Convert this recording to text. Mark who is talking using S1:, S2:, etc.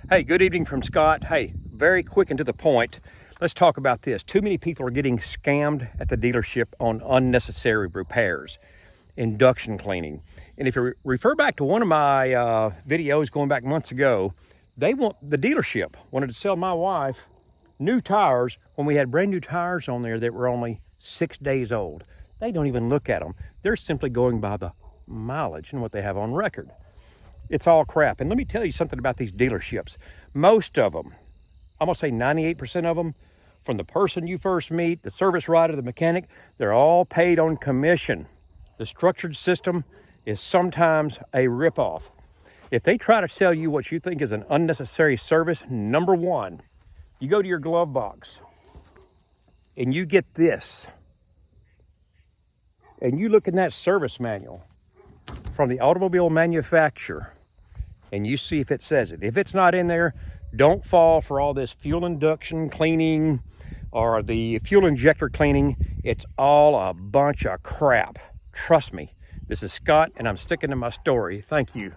S1: Hey, good evening from Scott. Hey, very quick and to the point. Let's talk about this. Too many people are getting scammed at the dealership on unnecessary repairs, induction cleaning. And if you refer back to one of my videos going back months ago, the dealership wanted to sell my wife new tires when we had brand new tires on there that were only 6 days old. They don't even look at them. They're simply going by the mileage and what they have on record. It's all crap. And let me tell you something about these dealerships. Most of them, I'm gonna say 98% of them, from the person you first meet, the service writer, the mechanic, they're all paid on commission. The structured system is sometimes a ripoff. If they try to sell you what you think is an unnecessary service, number one, you go to your glove box and you get this, and you look in that service manual from the automobile manufacturer, and you see if it says it. If it's not in there, don't fall for all this fuel induction cleaning or the fuel injector cleaning. It's all a bunch of crap. Trust me. This is Scott, and I'm sticking to my story. Thank you.